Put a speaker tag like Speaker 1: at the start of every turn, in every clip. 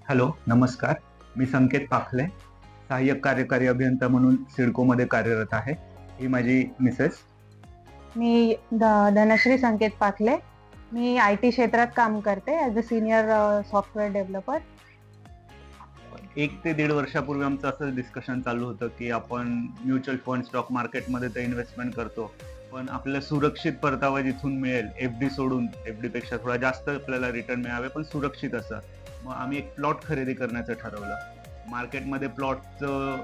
Speaker 1: Hello, नमस्कार. मी संकेत पाखले, सहाय्यक कार्यकारी अभियंता म्हणून सिडकोमध्ये कार्यरत आहे. ही माझी मिसेस.
Speaker 2: मी धनश्री संकेत पाखले. मी IT क्षेत्रात काम करते as a senior software developer.
Speaker 1: 1 ते 1.5 वर्षापूर्वी आमचं असं डिस्कशन चालू होतं, की आपण म्युच्युअल फंड, स्टॉक मार्केटमध्ये तर इन्व्हेस्टमेंट करतो. पण आपल्याला सुरक्षित परतावा जिथून मिळेल, FD सोडून, FD पेक्षा थोडा जास्त आपल्याला रिटर्न मिळावे, पण सुरक्षित असं. मग आम्ही एक प्लॉट खरेदी करण्याचं ठरवलं. मार्केटमध्ये प्लॉटचं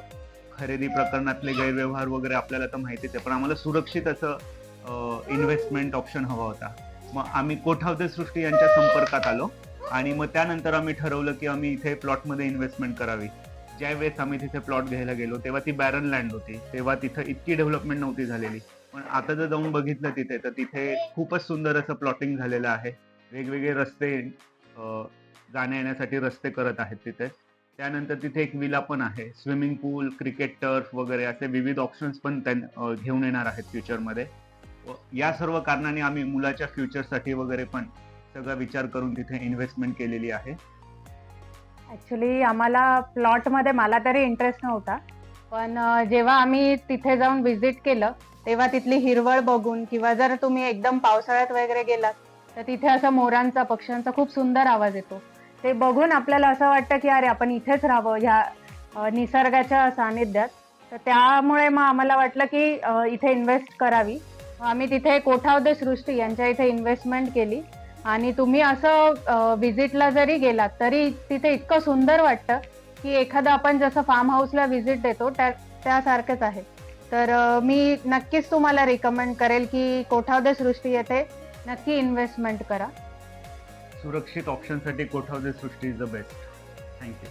Speaker 1: खरेदी प्रकरणातले गैरव्यवहार वगैरे आपल्याला तर माहितीच आहे, पण आम्हाला सुरक्षित असं इन्व्हेस्टमेंट ऑप्शन हवा होता. मग आम्ही कोठावते सृष्टी यांच्या संपर्कात आलो आणि मग त्यानंतर आम्ही ठरवलं की आम्ही इथे प्लॉटमध्ये इन्व्हेस्टमेंट करावी. ज्यावेळेस आम्ही तिथे प्लॉट घ्यायला गेलो तेव्हा ती बॅरन लँड होती. तेव्हा तिथं इतकी डेव्हलपमेंट नव्हती झालेली. पण आता जर जाऊन बघितलं तिथे, तर तिथे खूपच सुंदर असं प्लॉटिंग झालेलं आहे. वेगवेगळे रस्ते, जाण्या येण्यासाठी रस्ते करत आहेत तिथे. त्यानंतर तिथे एक विला पण आहे. स्विमिंग पूल, क्रिकेट टर्फ वगैरे असे विविध ऑप्शन्स पण घेऊन येणार आहेत फ्युचरमध्ये. या सर्व कारणाने आम्ही मुलाच्या फ्युचरसाठी वगैरे पण सगळा विचार करून तिथे इन्व्हेस्टमेंट केलेली आहे.
Speaker 2: ॲक्च्युली आम्हाला प्लॉटमध्ये मला तरी इंटरेस्ट नव्हता. पण जेव्हा आम्ही तिथे जाऊन व्हिजिट केलं, तेव्हा तिथली हिरवळ बघून किंवा जर तुम्ही एकदम पावसाळ्यात वगैरे गेलात, तर तिथे असं मोरांचा, पक्ष्यांचा खूप सुंदर आवाज येतो. ते बघून आपल्याला असं वाटतं, की अरे आपण इथेच राहावं ह्या निसर्गाच्या सानिध्यात. तर त्यामुळे मग आम्हाला वाटलं, की इथे इन्व्हेस्ट करावी. मग आम्ही तिथे कोठावते सृष्टी यांच्या इथे इन्व्हेस्टमेंट केली. आणि तुम्ही असं व्हिजिटला जरी गेलात तरी तिथे इतकं सुंदर वाटतं, की एखादं आपण जसं फार्म हाऊसला व्हिजिट देतो त्यासारखंच आहे. तर मी नक्कीच तुम्हाला रिकमेंड करेल, की कोठावते सृष्टी येथे नक्की इन्व्हेस्टमेंट करा.
Speaker 1: सुरक्षित ऑप्शनसाठी कोठावते सृष्टी इज द बेस्ट. थँक्यू.